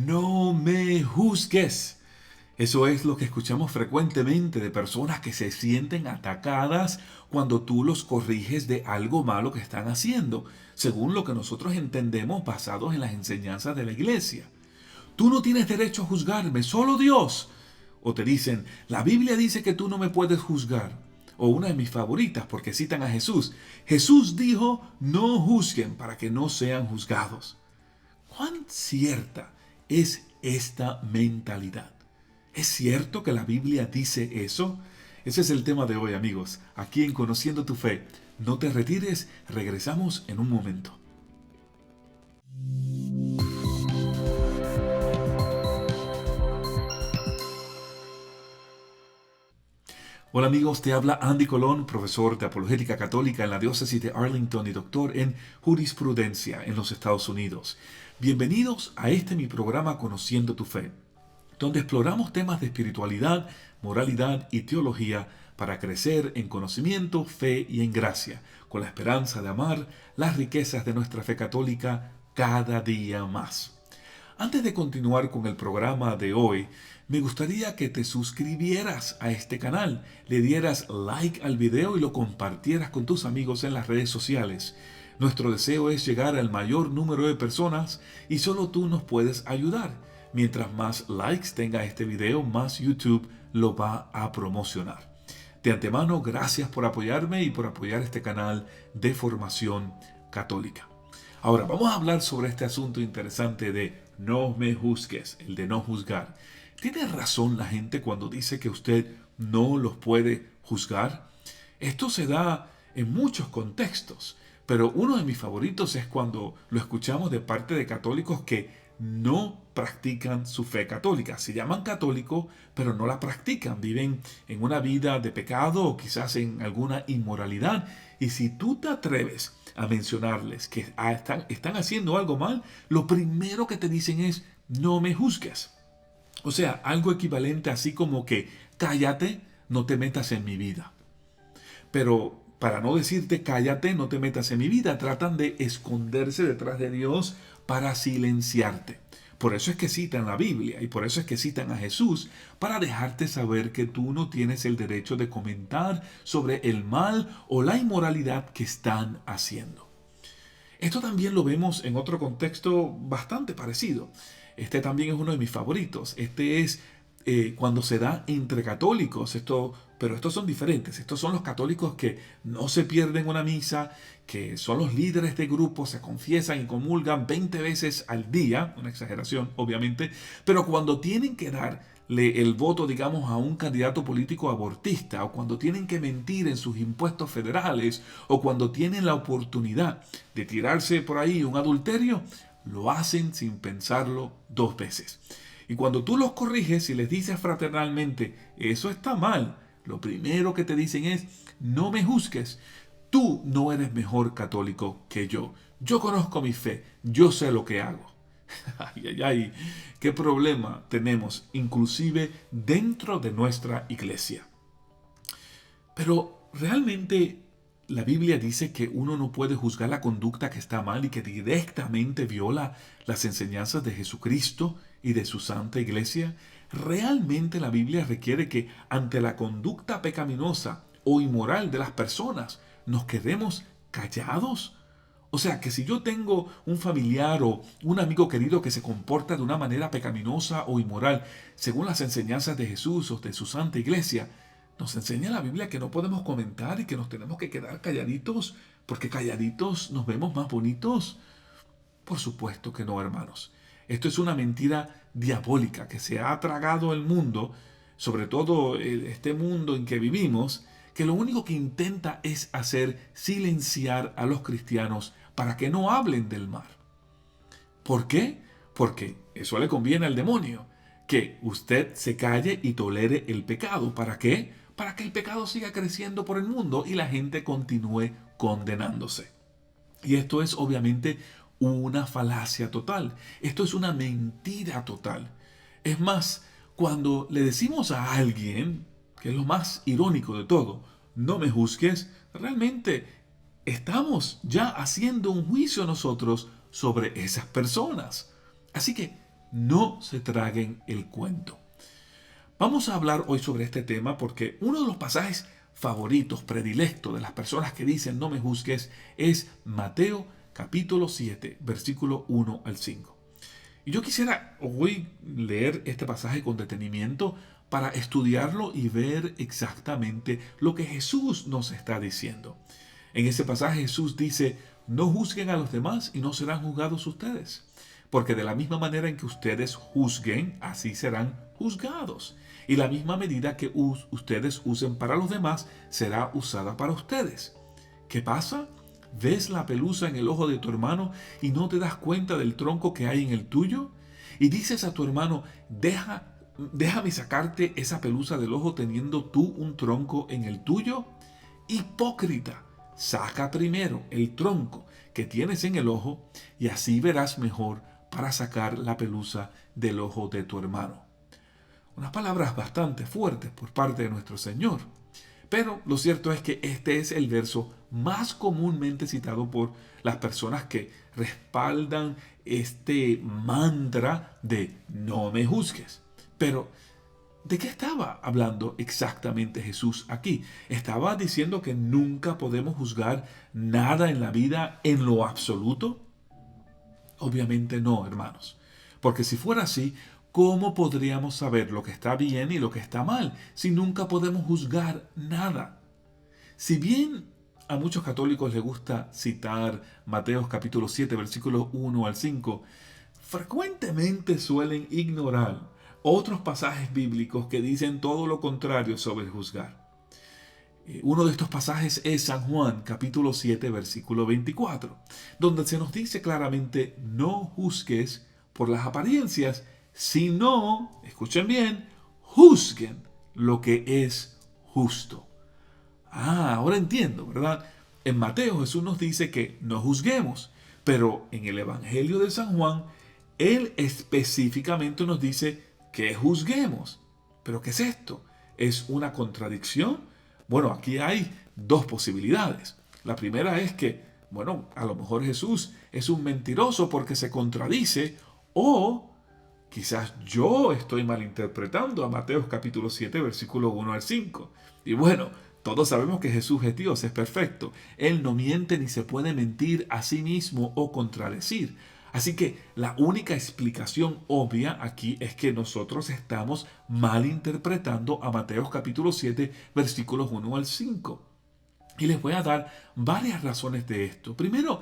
No me juzgues. Eso es lo que escuchamos frecuentemente de personas que se sienten atacadas cuando tú los corriges de algo malo que están haciendo, según lo que nosotros entendemos basados en las enseñanzas de la iglesia. Tú no tienes derecho a juzgarme, solo Dios. O te dicen, la Biblia dice que tú no me puedes juzgar. O una de mis favoritas porque citan a Jesús. Jesús dijo, no juzguen para que no sean juzgados. ¿Cuán cierta es esta mentalidad? ¿Es cierto que la Biblia dice eso? Ese es el tema de hoy, amigos. Aquí en Conociendo tu Fe. No te retires, regresamos en un momento. Hola amigos, te habla Andy Colón, profesor de Apologética Católica en la Diócesis de Arlington y doctor en Jurisprudencia en los Estados Unidos. Bienvenidos a mi programa Conociendo tu Fe, donde exploramos temas de espiritualidad, moralidad y teología para crecer en conocimiento, fe y en gracia, con la esperanza de amar las riquezas de nuestra fe católica cada día más. Antes de continuar con el programa de hoy, me gustaría que te suscribieras a este canal, le dieras like al video y lo compartieras con tus amigos en las redes sociales. Nuestro deseo es llegar al mayor número de personas y solo tú nos puedes ayudar. Mientras más likes tenga este video, más YouTube lo va a promocionar. De antemano, gracias por apoyarme y por apoyar este canal de formación católica. Ahora, vamos a hablar sobre este asunto interesante de no me juzgues, el de no juzgar. ¿Tiene razón la gente cuando dice que usted no los puede juzgar? Esto se da en muchos contextos, pero uno de mis favoritos es cuando lo escuchamos de parte de católicos que no practican su fe católica. Se llaman católicos, pero no la practican. Viven en una vida de pecado o quizás en alguna inmoralidad. Y si tú te atreves a mencionarles que están haciendo algo mal, lo primero que te dicen es, no me juzgues. O sea, algo equivalente así como que, cállate, no te metas en mi vida. Pero para no decirte cállate, no te metas en mi vida, tratan de esconderse detrás de Dios para silenciarte. Por eso es que citan la Biblia y por eso es que citan a Jesús, para dejarte saber que tú no tienes el derecho de comentar sobre el mal o la inmoralidad que están haciendo. Esto también lo vemos en otro contexto bastante parecido. Este también es uno de mis favoritos. Este es cuando se da entre católicos, pero estos son diferentes. Estos son los católicos que no se pierden una misa, que son los líderes de grupo, se confiesan y comulgan 20 veces al día, una exageración obviamente, pero cuando tienen que darle el voto, digamos, a un candidato político abortista, o cuando tienen que mentir en sus impuestos federales, o cuando tienen la oportunidad de tirarse por ahí un adulterio, lo hacen sin pensarlo dos veces. Y cuando tú los corriges y les dices fraternalmente, eso está mal, lo primero que te dicen es, no me juzgues, tú no eres mejor católico que yo. Yo conozco mi fe, yo sé lo que hago. Ay, ay, ay, qué problema tenemos, inclusive dentro de nuestra iglesia. Pero realmente la Biblia dice que uno no puede juzgar la conducta que está mal y que directamente viola las enseñanzas de Jesucristo y de su santa iglesia. ¿Realmente la Biblia requiere que ante la conducta pecaminosa o inmoral de las personas nos quedemos callados? O sea, que si yo tengo un familiar o un amigo querido que se comporta de una manera pecaminosa o inmoral, según las enseñanzas de Jesús o de su santa iglesia, nos enseña la Biblia que no podemos comentar y que nos tenemos que quedar calladitos, porque calladitos nos vemos más bonitos. Por supuesto que no, hermanos. Esto es una mentira diabólica que se ha tragado el mundo, sobre todo este mundo en que vivimos, que lo único que intenta es hacer silenciar a los cristianos para que no hablen del mal. ¿Por qué? Porque eso le conviene al demonio, que usted se calle y tolere el pecado. ¿Para qué? Para que el pecado siga creciendo por el mundo y la gente continúe condenándose. Y esto es obviamente una falacia total. Esto es una mentira total. Es más, cuando le decimos a alguien, que es lo más irónico de todo, no me juzgues, realmente estamos ya haciendo un juicio nosotros sobre esas personas. Así que no se traguen el cuento. Vamos a hablar hoy sobre este tema porque uno de los pasajes favoritos, predilectos de las personas que dicen no me juzgues es Mateo capítulo 7, versículo 1 al 5. Y yo quisiera hoy leer este pasaje con detenimiento para estudiarlo y ver exactamente lo que Jesús nos está diciendo. En ese pasaje Jesús dice, no juzguen a los demás y no serán juzgados ustedes, porque de la misma manera en que ustedes juzguen, así serán juzgados. Y la misma medida que ustedes usen para los demás será usada para ustedes. ¿Qué pasa? ¿Ves la pelusa en el ojo de tu hermano y no te das cuenta del tronco que hay en el tuyo? Y dices a tu hermano, déjame sacarte esa pelusa del ojo teniendo tú un tronco en el tuyo. Hipócrita, saca primero el tronco que tienes en el ojo y así verás mejor para sacar la pelusa del ojo de tu hermano. Unas palabras bastante fuertes por parte de nuestro Señor. Pero lo cierto es que este es el verso más comúnmente citado por las personas que respaldan este mantra de no me juzgues. Pero, ¿de qué estaba hablando exactamente Jesús aquí? ¿Estaba diciendo que nunca podemos juzgar nada en la vida en lo absoluto? Obviamente no, hermanos. Porque si fuera así, ¿cómo podríamos saber lo que está bien y lo que está mal si nunca podemos juzgar nada? Si bien a muchos católicos les gusta citar Mateo capítulo 7, versículos 1 al 5, frecuentemente suelen ignorar otros pasajes bíblicos que dicen todo lo contrario sobre juzgar. Uno de estos pasajes es San Juan capítulo 7, versículo 24, donde se nos dice claramente, no juzgues por las apariencias, sino, escuchen bien, juzguen lo que es justo. Ahora entiendo, ¿verdad? En Mateo Jesús nos dice que no juzguemos, pero en el Evangelio de San Juan, Él específicamente nos dice que juzguemos. ¿Pero qué es esto? ¿Es una contradicción? Bueno, aquí hay dos posibilidades. La primera es que, bueno, a lo mejor Jesús es un mentiroso porque se contradice, o quizás yo estoy malinterpretando a Mateo capítulo 7, versículo 1 al 5. Y bueno, todos sabemos que Jesús es Dios, es perfecto. Él no miente ni se puede mentir a sí mismo o contradecir. Así que la única explicación obvia aquí es que nosotros estamos malinterpretando a Mateo capítulo 7, versículos 1 al 5. Y les voy a dar varias razones de esto. Primero,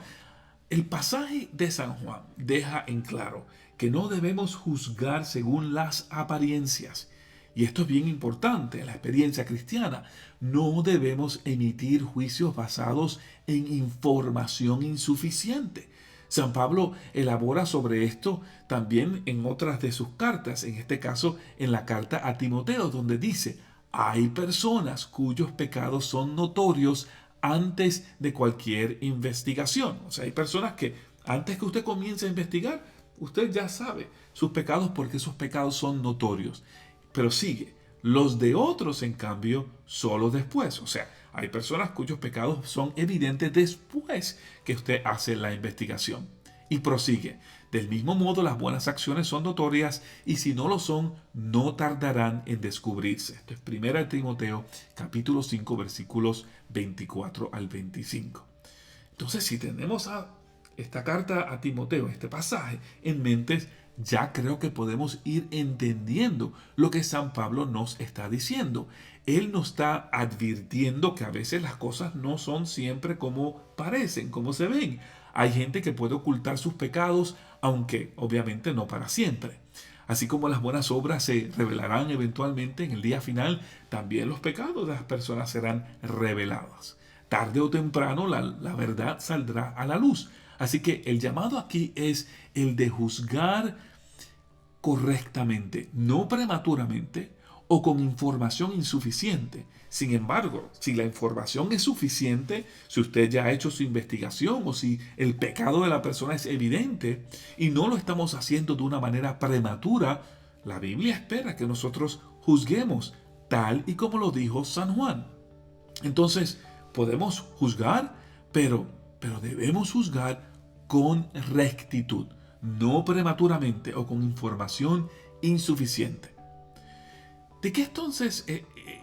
el pasaje de San Juan deja en claro que no debemos juzgar según las apariencias. Y esto es bien importante en la experiencia cristiana. No debemos emitir juicios basados en información insuficiente. San Pablo elabora sobre esto también en otras de sus cartas, en este caso en la carta a Timoteo, donde dice, hay personas cuyos pecados son notorios antes de cualquier investigación. O sea, hay personas que antes que usted comience a investigar, usted ya sabe sus pecados porque esos pecados son notorios. Pero sigue, los de otros en cambio solo después. O sea, hay personas cuyos pecados son evidentes después que usted hace la investigación. Y prosigue, del mismo modo las buenas acciones son notorias y si no lo son, no tardarán en descubrirse. Esto es 1 Timoteo capítulo 5 versículos 24 al 25. Entonces, si tenemos esta carta a Timoteo, este pasaje en mente, ya creo que podemos ir entendiendo lo que San Pablo nos está diciendo. Él nos está advirtiendo que a veces las cosas no son siempre como parecen, como se ven. Hay gente que puede ocultar sus pecados, aunque obviamente no para siempre. Así como las buenas obras se revelarán eventualmente en el día final, también los pecados de las personas serán revelados. Tarde o temprano la verdad saldrá a la luz. Así que el llamado aquí es el de juzgar correctamente, no prematuramente o con información insuficiente. Sin embargo, si la información es suficiente, si usted ya ha hecho su investigación o si el pecado de la persona es evidente y no lo estamos haciendo de una manera prematura, la Biblia espera que nosotros juzguemos tal y como lo dijo San Juan. Entonces, podemos juzgar, pero debemos juzgar con rectitud. no prematuramente o con información insuficiente. ¿De qué entonces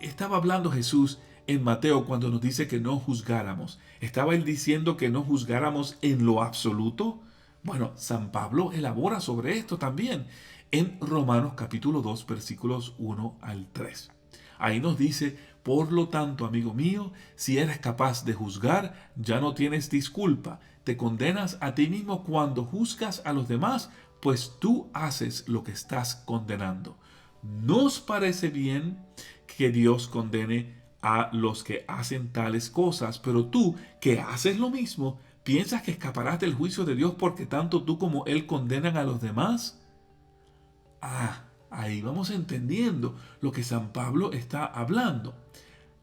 estaba hablando Jesús en Mateo cuando nos dice que no juzgáramos? ¿Estaba él diciendo que no juzgáramos en lo absoluto? Bueno, San Pablo elabora sobre esto también en Romanos capítulo 2, versículos 1 al 3. Ahí nos dice: por lo tanto, amigo mío, si eres capaz de juzgar, ya no tienes disculpa. Te condenas a ti mismo cuando juzgas a los demás, pues tú haces lo que estás condenando. ¿No os parece bien que Dios condene a los que hacen tales cosas? Pero tú, que haces lo mismo, ¿piensas que escaparás del juicio de Dios porque tanto tú como Él condenan a los demás? Ahí vamos entendiendo lo que San Pablo está hablando.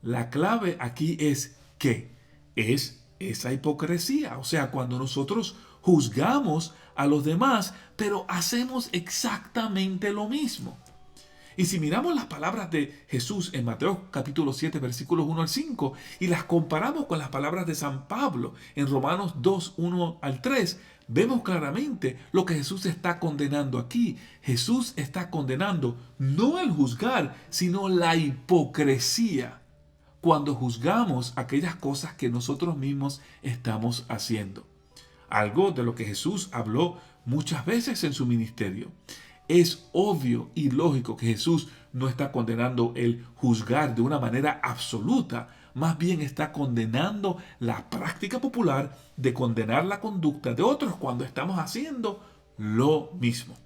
La clave aquí es ¿qué? Es esa hipocresía. O sea, cuando nosotros juzgamos a los demás, pero hacemos exactamente lo mismo. Y si miramos las palabras de Jesús en Mateo capítulo 7, versículos 1 al 5, y las comparamos con las palabras de San Pablo en Romanos 2, 1 al 3, vemos claramente lo que Jesús está condenando aquí. Jesús está condenando no el juzgar, sino la hipocresía, cuando juzgamos aquellas cosas que nosotros mismos estamos haciendo. Algo de lo que Jesús habló muchas veces en su ministerio. Es obvio y lógico que Jesús no está condenando el juzgar de una manera absoluta, más bien está condenando la práctica popular de condenar la conducta de otros cuando estamos haciendo lo mismo.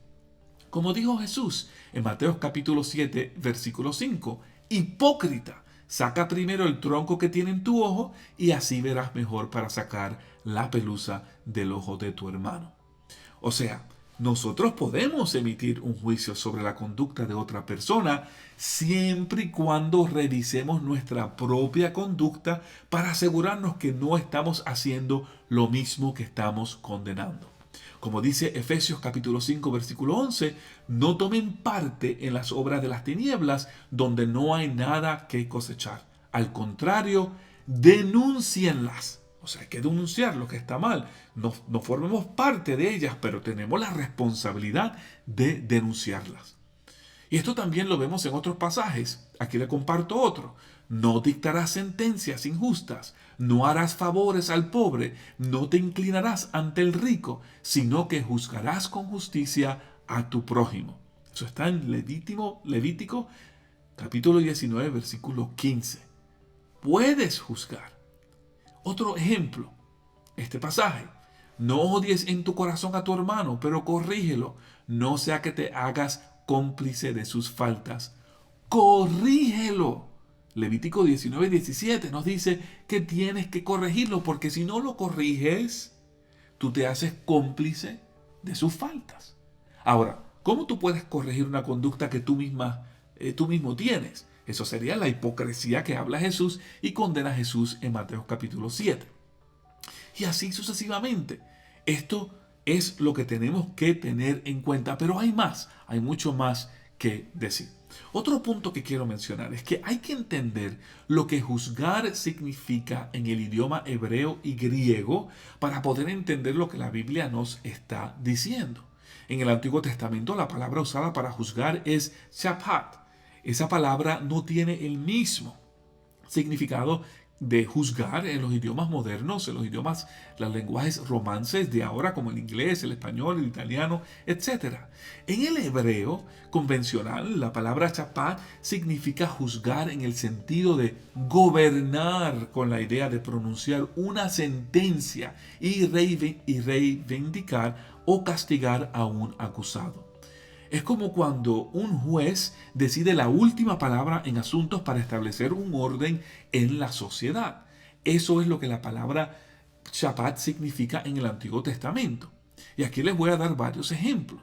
Como dijo Jesús en Mateo capítulo 7, versículo 5, hipócrita, saca primero el tronco que tiene en tu ojo y así verás mejor para sacar la pelusa del ojo de tu hermano. O sea, nosotros podemos emitir un juicio sobre la conducta de otra persona siempre y cuando revisemos nuestra propia conducta para asegurarnos que no estamos haciendo lo mismo que estamos condenando. Como dice Efesios capítulo 5 versículo 11, no tomen parte en las obras de las tinieblas donde no hay nada que cosechar. Al contrario, denúncienlas. O sea, hay que denunciar lo que está mal. No formemos parte de ellas, pero tenemos la responsabilidad de denunciarlas. Y esto también lo vemos en otros pasajes. Aquí le comparto otro. No dictarás sentencias injustas, no harás favores al pobre, no te inclinarás ante el rico, sino que juzgarás con justicia a tu prójimo. Eso está en Levítico capítulo 19, versículo 15. Puedes juzgar. Otro ejemplo, este pasaje. No odies en tu corazón a tu hermano, pero corrígelo, no sea que te hagas cómplice de sus faltas. Corrígelo. Levítico 19, 17 nos dice que tienes que corregirlo, porque si no lo corriges, tú te haces cómplice de sus faltas. Ahora, ¿cómo tú puedes corregir una conducta que tú mismo tienes? Eso sería la hipocresía que habla Jesús y condena Jesús en Mateo capítulo 7. Y así sucesivamente. Esto es lo que tenemos que tener en cuenta, pero hay más, hay mucho más que decir. Otro punto que quiero mencionar es que hay que entender lo que juzgar significa en el idioma hebreo y griego para poder entender lo que la Biblia nos está diciendo. En el Antiguo Testamento la palabra usada para juzgar es shapat. Esa palabra no tiene el mismo significado de juzgar en los idiomas modernos, en los lenguajes romances de ahora, como el inglés, el español, el italiano, etc. En el hebreo convencional, la palabra shapat significa juzgar en el sentido de gobernar, con la idea de pronunciar una sentencia y reivindicar o castigar a un acusado. Es como cuando un juez decide la última palabra en asuntos para establecer un orden en la sociedad. Eso es lo que la palabra shapat significa en el Antiguo Testamento. Y aquí les voy a dar varios ejemplos.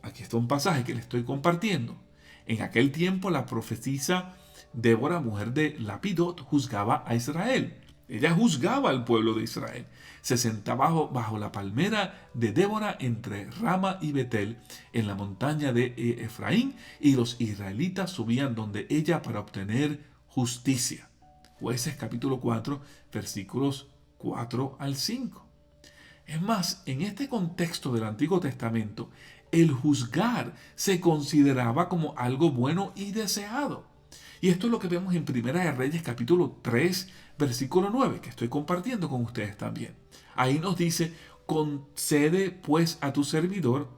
Aquí está un pasaje que les estoy compartiendo. En aquel tiempo la profetisa Débora, mujer de Lapidot, juzgaba a Israel. Ella juzgaba al pueblo de Israel. Se sentaba bajo la palmera de Débora entre Rama y Betel en la montaña de Efraín, y los israelitas subían donde ella para obtener justicia. Jueces capítulo 4, versículos 4 al 5. Es más, en este contexto del Antiguo Testamento, el juzgar se consideraba como algo bueno y deseado. Y esto es lo que vemos en Primera de Reyes capítulo 3, versículo 9, que estoy compartiendo con ustedes también. Ahí nos dice, concede pues a tu servidor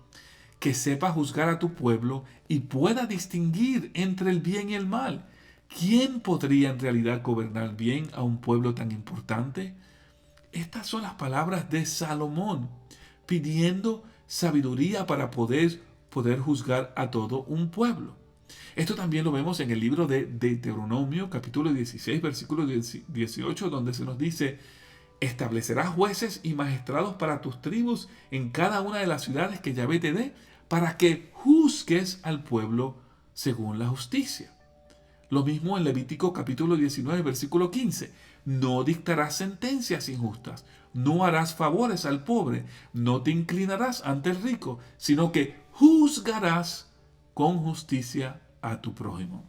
que sepa juzgar a tu pueblo y pueda distinguir entre el bien y el mal. ¿Quién podría en realidad gobernar bien a un pueblo tan importante? Estas son las palabras de Salomón, pidiendo sabiduría para poder juzgar a todo un pueblo. Esto también lo vemos en el libro de Deuteronomio, capítulo 16, versículo 18, donde se nos dice, establecerás jueces y magistrados para tus tribus en cada una de las ciudades que Yahvé te dé, para que juzgues al pueblo según la justicia. Lo mismo en Levítico capítulo 19, versículo 15. No dictarás sentencias injustas, no harás favores al pobre, no te inclinarás ante el rico, sino que juzgarás con justicia a tu prójimo.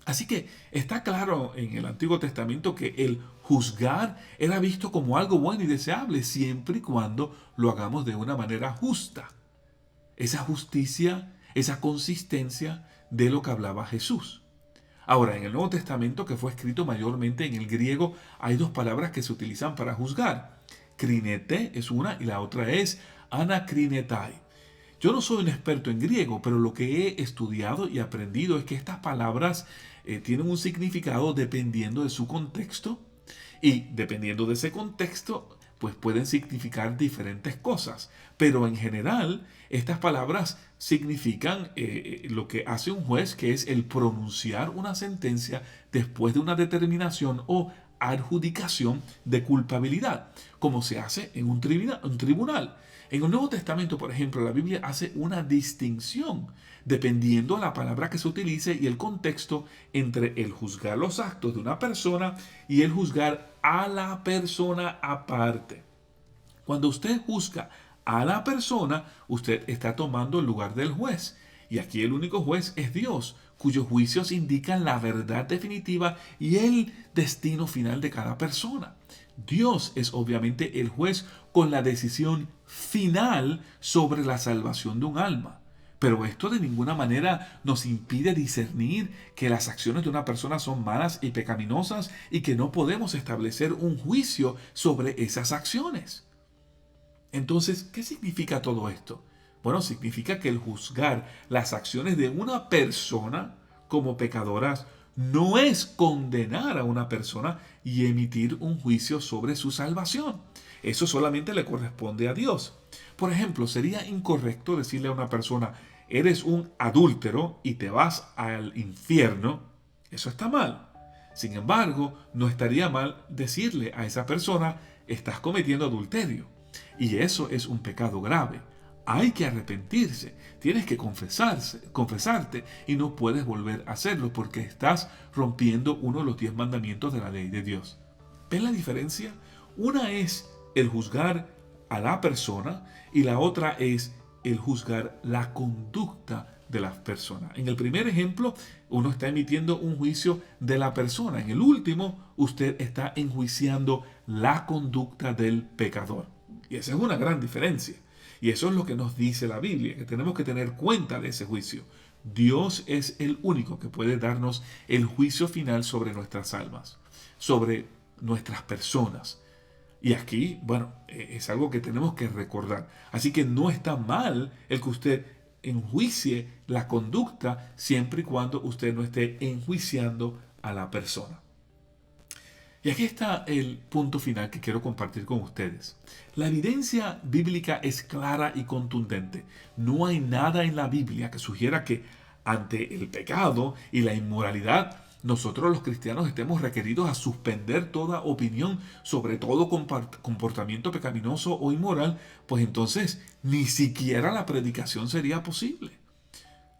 Así que está claro en el Antiguo Testamento que el juzgar era visto como algo bueno y deseable siempre y cuando lo hagamos de una manera justa. Esa justicia, esa consistencia de lo que hablaba Jesús. Ahora, en el Nuevo Testamento, que fue escrito mayormente en el griego, hay dos palabras que se utilizan para juzgar. Krinete es una y la otra es anakrinetai. Yo no soy un experto en griego, pero lo que he estudiado y aprendido es que estas palabras tienen un significado dependiendo de su contexto y dependiendo de ese contexto, pues pueden significar diferentes cosas. Pero en general, estas palabras significan lo que hace un juez, que es el pronunciar una sentencia después de una determinación o adjudicación de culpabilidad, como se hace en un tribunal. En el Nuevo Testamento, por ejemplo, la Biblia hace una distinción dependiendo de la palabra que se utilice y el contexto entre el juzgar los actos de una persona y el juzgar a la persona aparte. Cuando usted juzga a la persona, usted está tomando el lugar del juez. Y aquí el único juez es Dios, cuyos juicios indican la verdad definitiva y el destino final de cada persona. Dios es obviamente el juez con la decisión final sobre la salvación de un alma. Pero esto de ninguna manera nos impide discernir que las acciones de una persona son malas y pecaminosas y que no podemos establecer un juicio sobre esas acciones. Entonces, ¿qué significa todo esto? Bueno, significa que el juzgar las acciones de una persona como pecadoras no es condenar a una persona y emitir un juicio sobre su salvación. Eso solamente le corresponde a Dios. Por ejemplo, sería incorrecto decirle a una persona, eres un adúltero y te vas al infierno. Eso está mal. Sin embargo, no estaría mal decirle a esa persona, estás cometiendo adulterio. Y eso es un pecado grave. Hay que arrepentirse, tienes que confesarte y no puedes volver a hacerlo porque estás rompiendo uno de los 10 mandamientos de la ley de Dios. ¿Ven la diferencia? Una es el juzgar a la persona y la otra es el juzgar la conducta de las personas. En el primer ejemplo, uno está emitiendo un juicio de la persona. En el último, usted está enjuiciando la conducta del pecador. Y esa es una gran diferencia. Y eso es lo que nos dice la Biblia, que tenemos que tener cuenta de ese juicio. Dios es el único que puede darnos el juicio final sobre nuestras almas, sobre nuestras personas. Y aquí, bueno, es algo que tenemos que recordar. Así que no está mal el que usted enjuicie la conducta siempre y cuando usted no esté enjuiciando a la persona. Y aquí está el punto final que quiero compartir con ustedes. La evidencia bíblica es clara y contundente. No hay nada en la Biblia que sugiera que ante el pecado y la inmoralidad, nosotros los cristianos estemos requeridos a suspender toda opinión sobre todo comportamiento pecaminoso o inmoral, pues entonces ni siquiera la predicación sería posible.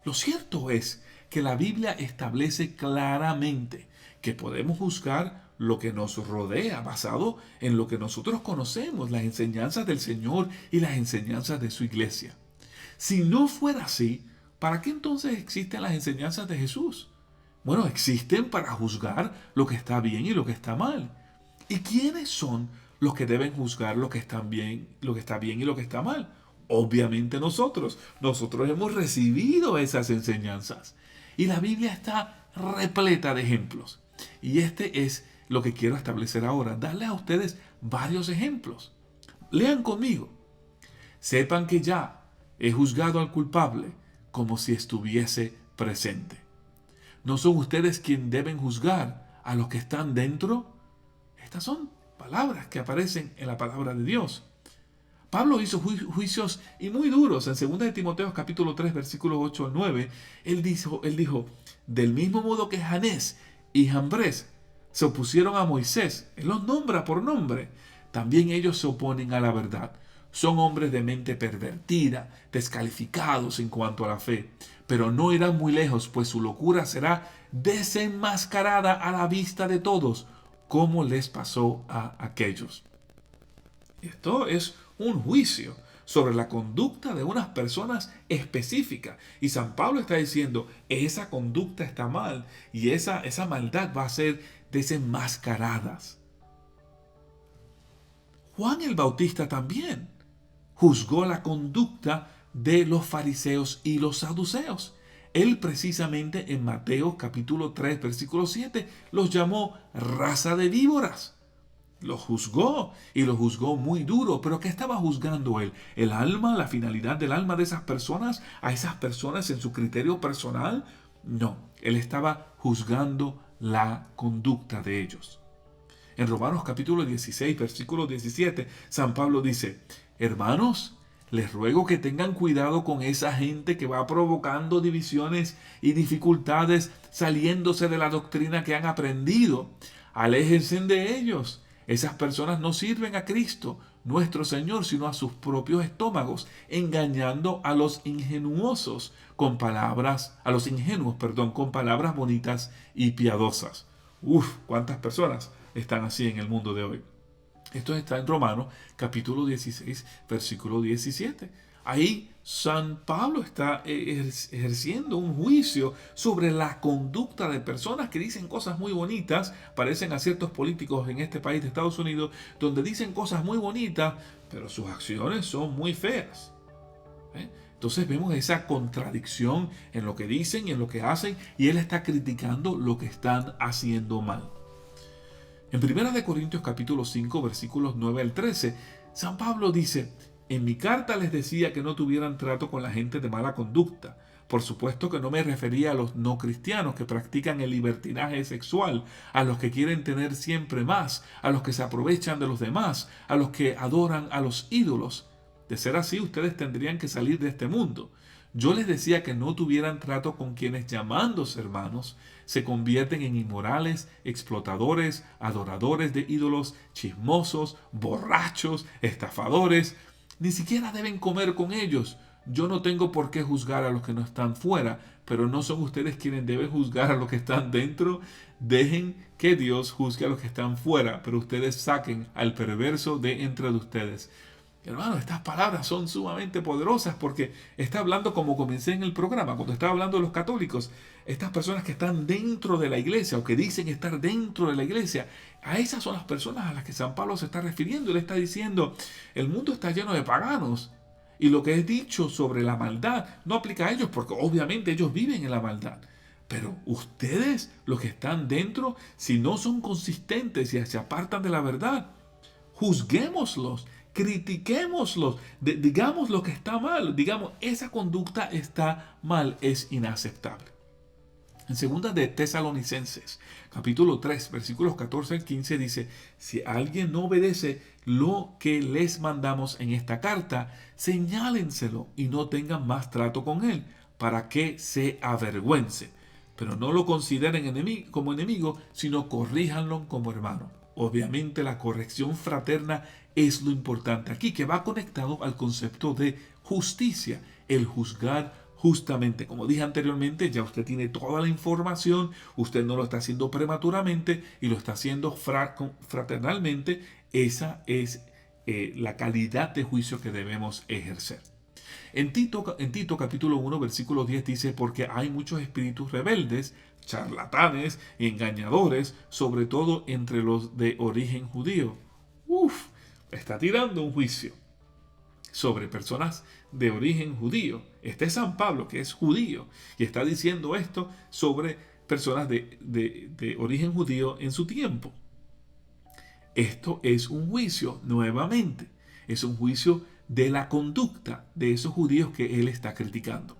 Lo cierto es que la Biblia establece claramente que podemos juzgar lo que nos rodea basado en lo que nosotros conocemos, las enseñanzas del Señor y las enseñanzas de su iglesia. Si no fuera así, ¿para qué entonces existen las enseñanzas de Jesús? Bueno, existen para juzgar lo que está bien y lo que está mal. ¿Y quiénes son los que deben juzgar lo que está bien y lo que está mal? Obviamente nosotros. Nosotros hemos recibido esas enseñanzas. Y la Biblia está repleta de ejemplos. Y este es lo que quiero establecer ahora. Darle a ustedes varios ejemplos. Lean conmigo. Sepan que ya he juzgado al culpable como si estuviese presente. ¿No son ustedes quienes deben juzgar a los que están dentro? Estas son palabras que aparecen en la palabra de Dios. Pablo hizo juicios y muy duros. En 2 de Timoteo capítulo 3 versículos 8 al 9, él dijo, del mismo modo que Janés y Jambres se opusieron a Moisés, él los nombra por nombre, también ellos se oponen a la verdad. Son hombres de mente pervertida, descalificados en cuanto a la fe, pero no irán muy lejos, pues su locura será desenmascarada a la vista de todos, como les pasó a aquellos. Esto es un juicio sobre la conducta de unas personas específicas. Y San Pablo está diciendo, esa conducta está mal y esa maldad va a ser desenmascarada. Juan el Bautista también juzgó la conducta de los fariseos y los saduceos. Él precisamente en Mateo capítulo 3 versículo 7 los llamó raza de víboras. Los juzgó y los juzgó muy duro. ¿Pero qué estaba juzgando él? ¿El alma, la finalidad del alma de esas personas? ¿A esas personas en su criterio personal? No, él estaba juzgando la conducta de ellos. En Romanos capítulo 16, versículo 17, San Pablo dice, hermanos, les ruego que tengan cuidado con esa gente que va provocando divisiones y dificultades saliéndose de la doctrina que han aprendido. Aléjense de ellos. Esas personas no sirven a Cristo, nuestro Señor, sino a sus propios estómagos, engañando a los ingenuos con palabras bonitas y piadosas. ¿Cuántas personas están así en el mundo de hoy? Esto está en Romanos capítulo 16, versículo 17. Ahí San Pablo está ejerciendo un juicio sobre la conducta de personas que dicen cosas muy bonitas, parecen a ciertos políticos en este país de Estados Unidos, donde dicen cosas muy bonitas, pero sus acciones son muy feas. Entonces vemos esa contradicción en lo que dicen y en lo que hacen, y él está criticando lo que están haciendo mal. En 1 Corintios capítulo 5 versículos 9 al 13, San Pablo dice, en mi carta les decía que no tuvieran trato con la gente de mala conducta. Por supuesto que no me refería a los no cristianos que practican el libertinaje sexual, a los que quieren tener siempre más, a los que se aprovechan de los demás, a los que adoran a los ídolos. De ser así, ustedes tendrían que salir de este mundo. Yo les decía que no tuvieran trato con quienes, llamándose hermanos, se convierten en inmorales, explotadores, adoradores de ídolos, chismosos, borrachos, estafadores. Ni siquiera deben comer con ellos. Yo no tengo por qué juzgar a los que no están fuera, pero no son ustedes quienes deben juzgar a los que están dentro. Dejen que Dios juzgue a los que están fuera, pero ustedes saquen al perverso de entre de ustedes. Hermano, estas palabras son sumamente poderosas porque está hablando, como comencé en el programa, cuando estaba hablando de los católicos, estas personas que están dentro de la iglesia o que dicen estar dentro de la iglesia, a esas son las personas a las que San Pablo se está refiriendo. Él está diciendo, el mundo está lleno de paganos y lo que es dicho sobre la maldad no aplica a ellos porque obviamente ellos viven en la maldad. Pero ustedes, los que están dentro, si no son consistentes y se apartan de la verdad, juzguémoslos, critiquémoslos, digamos lo que está mal, digamos esa conducta está mal, es inaceptable. En 2 de Tesalonicenses, capítulo 3, versículos 14 al 15 dice, si alguien no obedece lo que les mandamos en esta carta, señálenselo y no tengan más trato con él, para que se avergüence. Pero no lo consideren como enemigo, sino corríjanlo como hermano. Obviamente la corrección fraterna es lo importante aquí, que va conectado al concepto de justicia, el juzgar justamente. Como dije anteriormente, ya usted tiene toda la información, usted no lo está haciendo prematuramente y lo está haciendo fraternalmente. Esa es la calidad de juicio que debemos ejercer. En Tito capítulo 1 versículo 10 dice, porque hay muchos espíritus rebeldes, charlatanes y engañadores, sobre todo entre los de origen judío. está tirando un juicio sobre personas de origen judío. Este es San Pablo, que es judío, y está diciendo esto sobre personas de origen judío en su tiempo. Esto es un juicio, nuevamente, es un juicio de la conducta de esos judíos que él está criticando.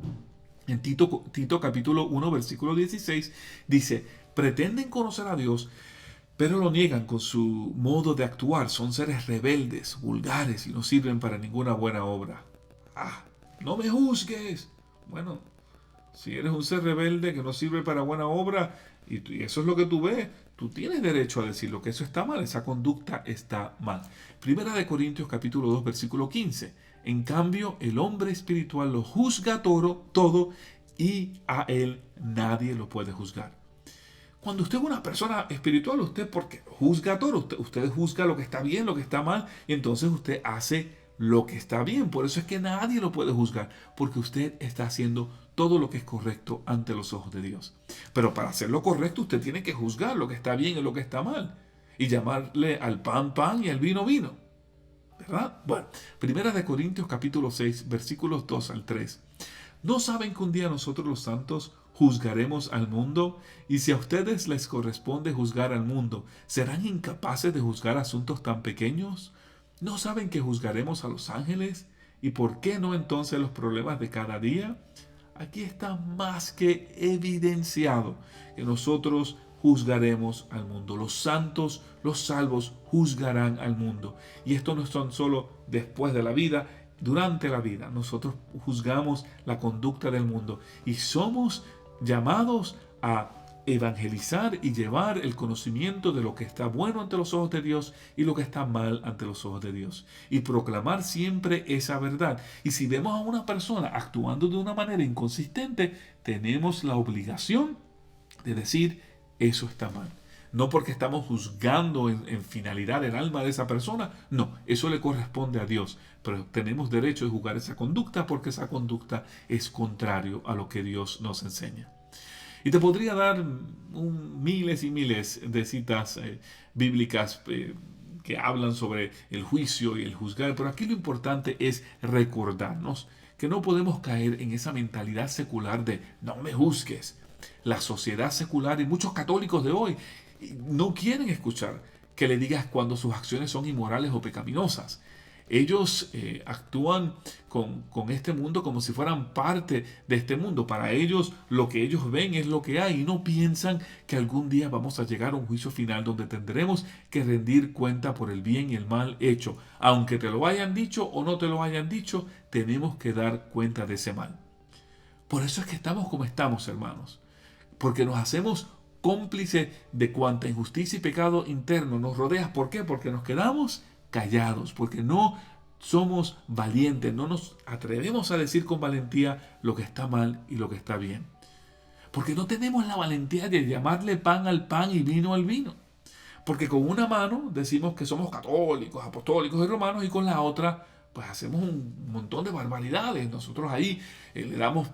En Tito capítulo 1, versículo 16, dice: pretenden conocer a Dios, pero lo niegan con su modo de actuar. Son seres rebeldes, vulgares y no sirven para ninguna buena obra. ¡Ah! ¡No me juzgues! Bueno, si eres un ser rebelde que no sirve para buena obra y eso es lo que tú ves, tú tienes derecho a decirlo, que eso está mal, esa conducta está mal. Primera de Corintios capítulo 2, versículo 15. En cambio, el hombre espiritual lo juzga todo y a él nadie lo puede juzgar. Cuando usted es una persona espiritual, usted porque juzga todo, usted juzga lo que está bien, lo que está mal, y entonces usted hace lo que está bien. Por eso es que nadie lo puede juzgar, porque usted está haciendo todo lo que es correcto ante los ojos de Dios. Pero para hacer lo correcto, usted tiene que juzgar lo que está bien y lo que está mal, y llamarle al pan pan y al vino vino. ¿Verdad? Bueno, Primera de Corintios capítulo 6, versículos 2 al 3. ¿No saben que un día nosotros los santos juzgaremos al mundo? Y si a ustedes les corresponde juzgar al mundo, ¿serán incapaces de juzgar asuntos tan pequeños? ¿No saben que juzgaremos a los ángeles? ¿Y por qué no entonces los problemas de cada día? Aquí está más que evidenciado que nosotros juzgaremos al mundo. Los santos, los salvos, juzgarán al mundo. Y esto no son solo después de la vida, durante la vida. Nosotros juzgamos la conducta del mundo y somos llamados a evangelizar y llevar el conocimiento de lo que está bueno ante los ojos de Dios y lo que está mal ante los ojos de Dios. Y proclamar siempre esa verdad. Y si vemos a una persona actuando de una manera inconsistente, tenemos la obligación de decir: eso está mal. No porque estamos juzgando en finalidad el alma de esa persona, no, eso le corresponde a Dios, pero tenemos derecho de juzgar esa conducta porque esa conducta es contrario a lo que Dios nos enseña. Y te podría dar miles y miles de citas bíblicas que hablan sobre el juicio y el juzgar, pero aquí lo importante es recordarnos que no podemos caer en esa mentalidad secular de no me juzgues. La sociedad secular y muchos católicos de hoy no quieren escuchar que le digas cuando sus acciones son inmorales o pecaminosas. Ellos actúan con este mundo como si fueran parte de este mundo. Para ellos lo que ellos ven es lo que hay y no piensan que algún día vamos a llegar a un juicio final donde tendremos que rendir cuenta por el bien y el mal hecho. Aunque te lo hayan dicho o no te lo hayan dicho, tenemos que dar cuenta de ese mal. Por eso es que estamos como estamos, hermanos. Porque nos hacemos cómplices de cuanta injusticia y pecado interno nos rodea. ¿Por qué? Porque nos quedamos callados, porque no somos valientes, no nos atrevemos a decir con valentía lo que está mal y lo que está bien. Porque no tenemos la valentía de llamarle pan al pan y vino al vino. Porque con una mano decimos que somos católicos, apostólicos y romanos, y con la otra pues hacemos un montón de barbaridades. Nosotros ahí le damos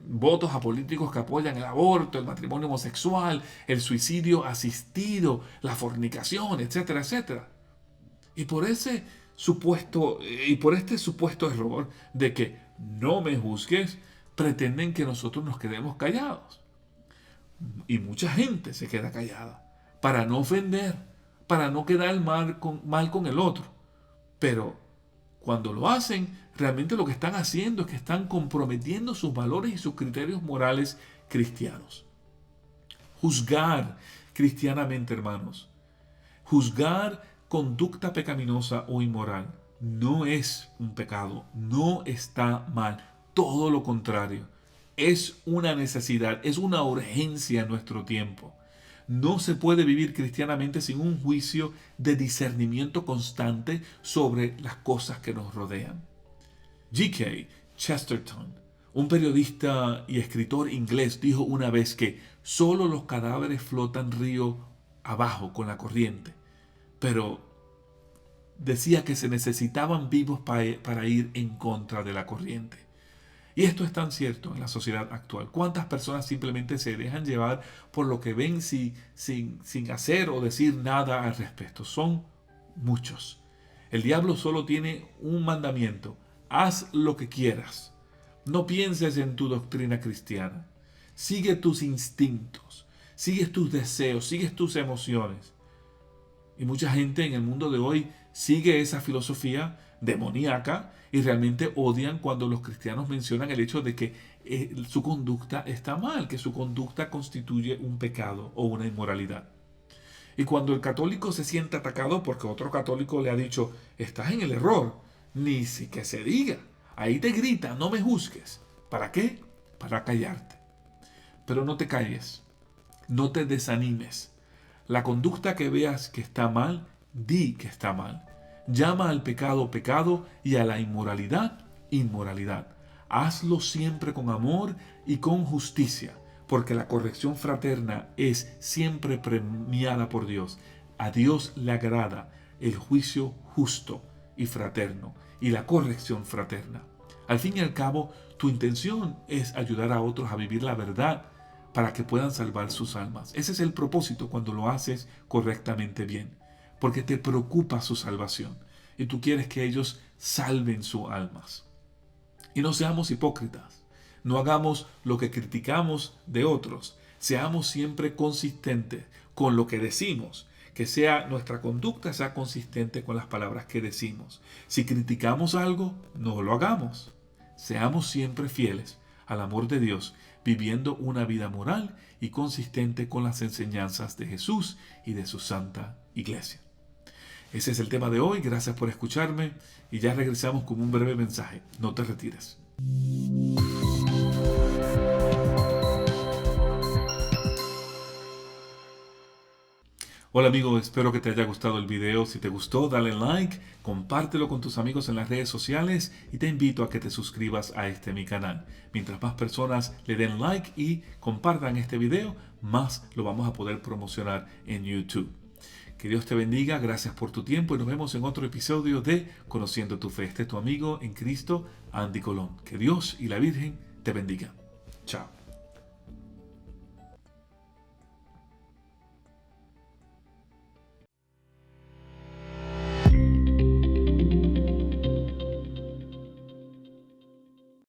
votos a políticos que apoyan el aborto, el matrimonio homosexual, el suicidio asistido, la fornicación, etcétera, etcétera. Y por este supuesto error de que no me juzgues, pretenden que nosotros nos quedemos callados. Y mucha gente se queda callada para no ofender, para no quedar mal con el otro. Pero cuando lo hacen, realmente lo que están haciendo es que están comprometiendo sus valores y sus criterios morales cristianos. Juzgar cristianamente, hermanos, juzgar conducta pecaminosa o inmoral no es un pecado, no está mal, todo lo contrario. Es una necesidad, es una urgencia en nuestro tiempo. No se puede vivir cristianamente sin un juicio de discernimiento constante sobre las cosas que nos rodean. G.K. Chesterton, un periodista y escritor inglés, dijo una vez que solo los cadáveres flotan río abajo con la corriente, pero decía que se necesitaban vivos para ir en contra de la corriente. Y esto es tan cierto en la sociedad actual. ¿Cuántas personas simplemente se dejan llevar por lo que ven sin hacer o decir nada al respecto? Son muchos. El diablo solo tiene un mandamiento: haz lo que quieras. No pienses en tu doctrina cristiana. Sigue tus instintos, sigue tus deseos, sigue tus emociones. Y mucha gente en el mundo de hoy sigue esa filosofía demoníaca y realmente odian cuando los cristianos mencionan el hecho de que su conducta está mal, que su conducta constituye un pecado o una inmoralidad. Y cuando el católico se siente atacado porque otro católico le ha dicho, estás en el error, ni si que se diga, ahí te grita, no me juzgues. ¿Para qué? Para callarte. Pero no te calles, no te desanimes. La conducta que veas que está mal, di que está mal. Llama al pecado pecado y a la inmoralidad inmoralidad. Hazlo siempre con amor y con justicia, porque la corrección fraterna es siempre premiada por Dios. A Dios le agrada el juicio justo y fraterno y la corrección fraterna. Al fin y al cabo, tu intención es ayudar a otros a vivir la verdad para que puedan salvar sus almas. Ese es el propósito cuando lo haces correctamente bien, porque te preocupa su salvación y tú quieres que ellos salven sus almas. Y no seamos hipócritas, no hagamos lo que criticamos de otros, seamos siempre consistentes con lo que decimos, que sea nuestra conducta sea consistente con las palabras que decimos. Si criticamos algo, no lo hagamos. Seamos siempre fieles al amor de Dios, viviendo una vida moral y consistente con las enseñanzas de Jesús y de su Santa Iglesia. Ese es el tema de hoy. Gracias por escucharme y ya regresamos con un breve mensaje. No te retires. Hola amigo, espero que te haya gustado el video. Si te gustó, dale like, compártelo con tus amigos en las redes sociales y te invito a que te suscribas a mi canal. Mientras más personas le den like y compartan este video, más lo vamos a poder promocionar en YouTube. Que Dios te bendiga, gracias por tu tiempo y nos vemos en otro episodio de Conociendo tu Fe. Este es tu amigo en Cristo, Andy Colón. Que Dios y la Virgen te bendigan. Chao.